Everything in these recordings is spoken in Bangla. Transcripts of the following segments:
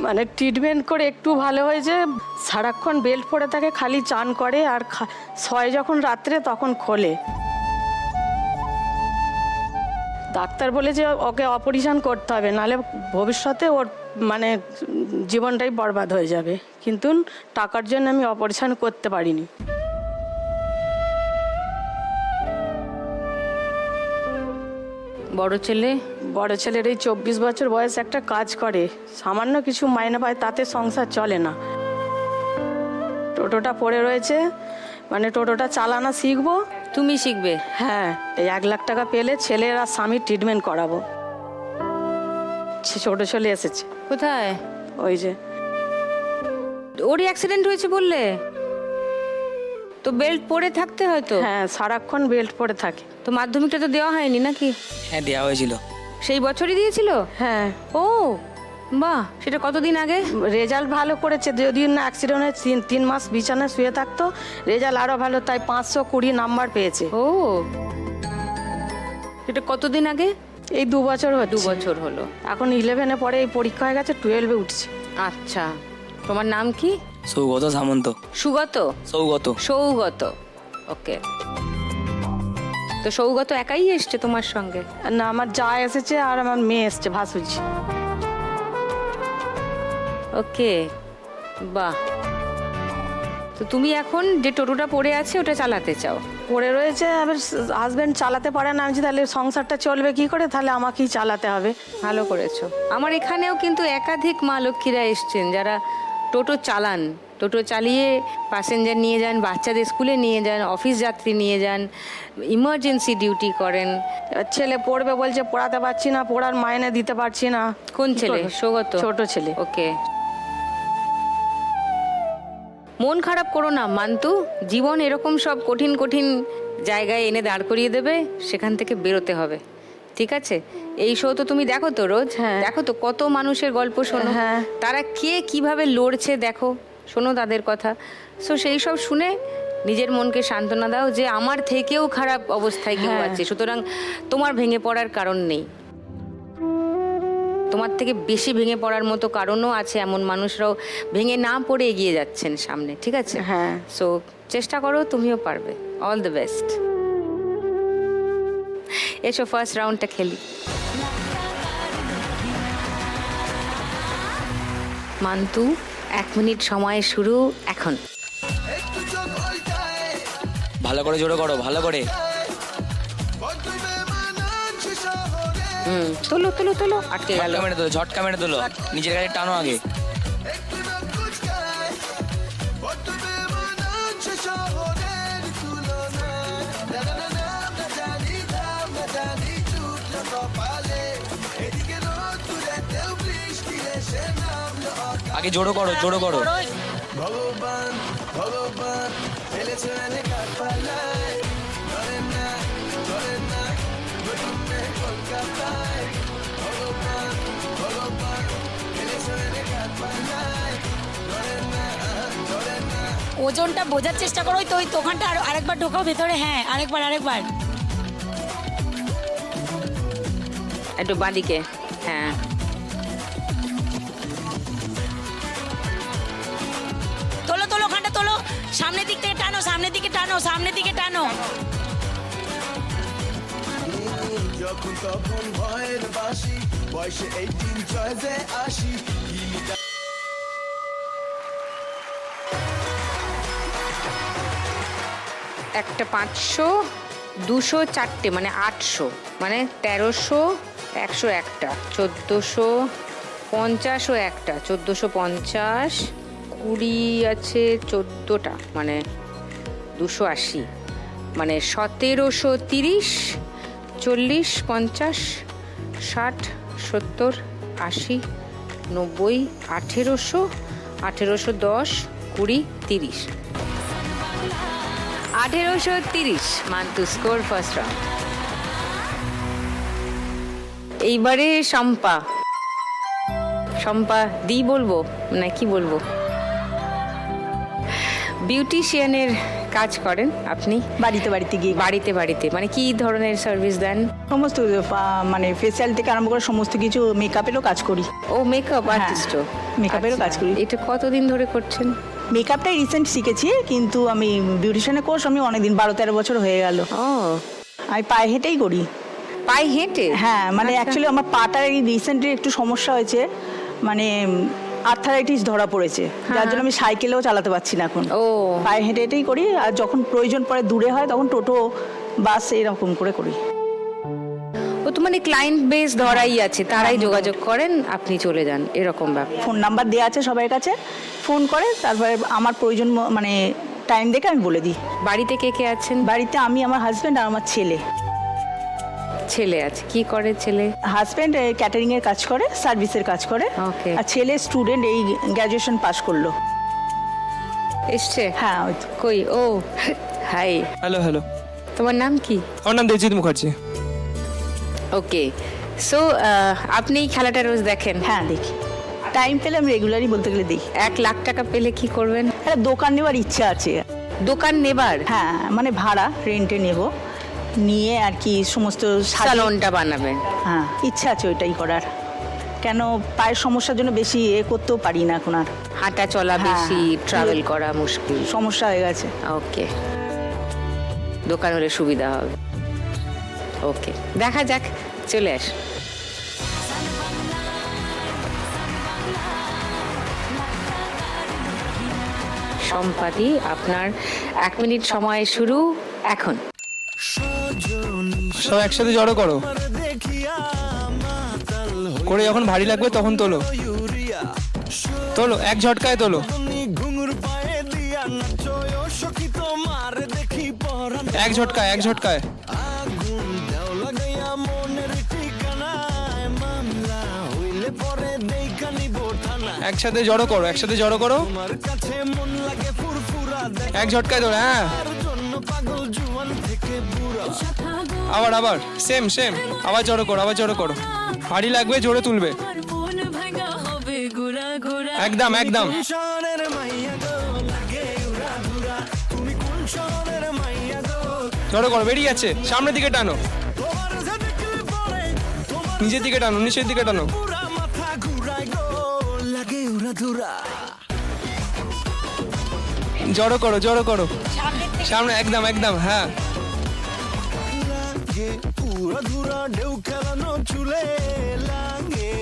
মানে ট্রিটমেন্ট করে একটু ভালো হয়েছে, সারাক্ষণ বেল্ট পরে থাকে, খালি চান করে আর শয় যখন রাত্রে তখন খোলে। ডাক্তার বলেছে ওকে অপারেশন করতে হবে, নাহলে ভবিষ্যতে ওর মানে জীবনটাই বরবাদ হয়ে যাবে, কিন্তু টাকার জন্য আমি অপারেশন করতে পারিনি। বড় ছেলের এই 24 বছর বয়স, একটা কাজ করে, সামান্য কিছু মাইনে পায়, তাতে সংসার চলে না। টোটোটা পড়ে রয়েছে, মানে টোটোটা চালানো শিখবো। তুমি শিখবে? হ্যাঁ, এই 1 লাখ টাকা পেলে ছেলের আর স্বামীর ট্রিটমেন্ট করাবো। ছোট ছেলে এসেছে। কোথায়? ওই যে। ওরই অ্যাক্সিডেন্ট হয়েছে বললে তো, বেল্ট পরে থাকতে হয়তো। হ্যাঁ, সারাক্ষণ বেল্ট পরে থাকে। তো মাধ্যমিকটা তো দেওয়া হয়নি নাকি? হ্যাঁ, দেওয়া হয়েছিল। সেই বছরই দিয়েছিল? হ্যাঁ। ও বাহ, সেটা কতদিন আগে? রেজাল্ট ভালো করেছে, যদি না অ্যাক্সিডেন্ট হয়ে 3 মাস বিছানায় শুয়ে থাকতো, রেজাল্ট আরো ভালো, তাই 520 নাম্বার পেয়েছে। ও, সেটা কতদিন আগে? এই 2 বছর হচ্ছে। 2 বছর হলো। এখন 11-এ পরে, এই পরীক্ষা হয়ে গেছে, 12-এ উঠছে। আচ্ছা, তোমার নাম কি? সৌগত সামন্ত। সুগত? সৌগত, ওকে। তো সৌগত একাই এসছে তোমার সঙ্গে? না, আমার যা এসেছে আর আমার মেয়ে এসছে, ভাসুজি। ওকে, বাহ। তো তুমি এখন যে টোটোটা পড়ে আছে ওটা চালাতে চাও? পড়ে রয়েছে, আবার হাজবেন্ড চালাতে পারে না, আমি তাহলে সংসারটা চলবে কি করে, তাহলে আমাকেই চালাতে হবে। ভালো করেছো। আমার এখানেও কিন্তু একাধিক মা লক্ষ্মীরা এসছেন যারা টোটো চালান, টোটো চালিয়ে প্যাসেঞ্জার নিয়ে যান, বাচ্চাদের স্কুলে নিয়ে যান, অফিস যাত্রী নিয়ে যান, ইমার্জেন্সি ডিউটি করেন। এবার ছেলে পড়বে বলছে, পড়াতে পারছি না, পড়ার মাইনে দিতে পারছি না। কোন ছেলে? সৌগত? ছোট ছেলে। ওকে, মন খারাপ করো না মান্তু, জীবন এরকম সব কঠিন কঠিন জায়গায় এনে দাঁড় করিয়ে দেবে, সেখান থেকে বেরোতে হবে, ঠিক আছে? এই শো তো তুমি দেখো তো রোজ? দেখো তো কত মানুষের গল্প শোনো, তারা কে কিভাবে লড়ছে দেখো, শোনো তাদের কথা। সো সেই সব শুনে নিজের মনকে সান্ত্বনা দাও যে আমার থেকেও খারাপ অবস্থায় কেউ আছে, সুতরাং তোমার ভেঙে পড়ার কারণ নেই। তোমার থেকে বেশি ভেঙে পড়ার মতো কারণও আছে, এমন মানুষরাও ভেঙে না পড়ে এগিয়ে যাচ্ছেন সামনে, ঠিক আছে? হ্যাঁ। সো চেষ্টা করো, তুমিও পারবে। All the best. এসো ফার্স্ট রাউন্ডটা খেলি। মান্তু, 1 মিনিট সময় শুরু এখন। ভালো করে জোরে করো, ভালো করে। তোলো তোলো তোলো, আটকে গেল। ঝটকা মেরে তোলো, ঝটকা মেরে তোলো, নিজের কাছে টানো আগে। আগে জোরে করো, জোরে করো। ভগবান ভগবান ফেলেছে কাঠপালায়, ধরে না ধরে না নতুনে কলকাতায়। ভগবান ভগবান ফেলেছে কাঠপালায়, ধরে না ধরে না। ওজনটা বোঝার চেষ্টা করো, তো ওই দোকানটা আরেকবার ঢোকাও ভেতরে। হ্যাঁ, আরেকবার আরেকবার। একটু বাঁদিকে, হ্যাঁ। তোলো তোলো, ওখানটা তোলো, সামনের দিক থেকে টানো, সামনের দিকে টানো, সামনের দিকে টানো। যখন তখন ভয়ের বাসি, বয়সে 18 চয়েসে আসি। একটা 500, 204টে, মানে 800, মানে 1300, 101টা, 1450 ও একটা, 1450, 20 আছে 14টা, মানে 280, মানে 1730, 40, 50, 60, 70, 80, 90, 1800, 1810, 20, 30, 1830। মান্তু স্কোর ফার্স্ট রাউন্ড। এইবারে শম্পা। শম্পা দি বলবো না কি বলবো? বিউটিশিয়ানের কাজ করেন আপনি? বাড়িতে বাড়িতে গিয়ে বাড়িতে বাড়িতে মানে কি ধরনের সার্ভিস দেন? সমস্ত মানে ফেসিয়াল থেকে আরম্ভ করে সমস্ত কিছু, মেকআপেরও কাজ করি। ও মেকআপ হ্যাঁ, আর্টিস্টও? মেকআপেরও কাজ করি। এটা কতদিন ধরে করছেন? মেকআপটাই রিসেন্ট শিখেছি, কিন্তু আমি বিউটিশিয়ানের কোর্স আমি অনেকদিন 12-13 বছর হয়ে গেল। ও আমি পায়ে হেঁটেই করি। পায়ে হেঁটে? হ্যাঁ, মানে আচ্ছা। অ্যাকচুয়ালি আমার পাটার এই রিসেন্টলি একটু সমস্যা হয়েছে, মানে আর্থারাইটিস ধরা পড়েছে, যার জন্য আমি সাইকেলেও চালাতে পারছি না এখন। ও পায়ে হেঁটে হেঁটেই করি, আর যখন প্রয়োজন পড়ে দূরে হয় তখন টোটো বাস এরকম করে করি। ও তো মানে ক্লায়েন্ট বেস ধরাই আছে, তারাই যোগাযোগ করেন, আপনি চলে যান, এরকম ব্যাপার? ফোন নাম্বার দেওয়া আছে সবার কাছে, ফোন করে তারপরে আমার প্রয়োজন মানে টাইম দেখে আমি বলে দিই। বাড়িতে কে কে আছেন? বাড়িতে আমি, আমার হাজব্যান্ড আর আমার ছেলে। ছেলে আছে, কি করে ছেলে? হাজব্যান্ড ক্যাটারিং এর কাজ করে, সার্ভিসের কাজ করে। Okay. আর ছেলে স্টুডেন্ট, এই গ্র্যাজুয়েশন পাস করলো। এসছে? হ্যাঁ, ওই তো। কই ও হাই, হ্যালো হ্যালো, তোমার নাম কি? আমার নাম দেবজিৎ মুখার্জি। ওকে, সো আপনি এই খেলাটা রোজ দেখেন? হ্যাঁ, দেখি, টাইম পেলে আমি রেগুলারই বলতে গেলে দেখি। 1 লাখ টাকা পেলে কি করবেন? একটা দোকান নেওয়ার ইচ্ছা আছে। দোকান নেবার? হ্যাঁ, মানে ভাড়া রেন্টে নেব, নিয়ে আর কি সমস্ত সালনটা বানাবেন? হ্যাঁ, ইচ্ছা আছে ওইটাই করার। কেন, পায়ের সমস্যার জন্য বেশি করতেও পারি না এখন, আর হাঁটা চলা হ্যাঁ, বেশি, ট্রাভেল করা মুশকিল, সমস্যা হয়ে গেছে। ওকে, দোকান হলে সুবিধা হবে। ওকে, দেখা যাক, চলে আস। সম্পাদি, আপনার 1 মিনিট সময় শুরু এখন। সব একসাথে জড়ো করো, করে যখন ভারী লাগবে তখন তোলো, তোলো, এক ঝটকায় তোলো, এক ঝটকায়, এক ঝটকায়। একসাথে জড়ো করো, একসাথে জড়ো করো, এক ঝটকায় তোলো। হ্যাঁ, আবার আবার সেম সেম, আবার জড়ো করো, আবার জড়ো করো, ভারী লাগবে, জোরে তুলবে, একদম একদম। জড়ো করো, বেরিয়ে যাচ্ছে, সামনের দিকে টানো, নিচের দিকে টানো, নিচের দিকে টানো, জড়ো করো, জড়ো করো, সামনে, একদম একদম। হ্যাঁ, উড়াধুরা ঢেউ খেলানো চুলে লাগে,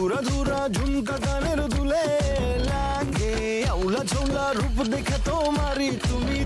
উড়াধুরা ঝুমকা গানের দুলে লাগে, আউলা ঝৌলা রূপ দেখে তোমারই তুমি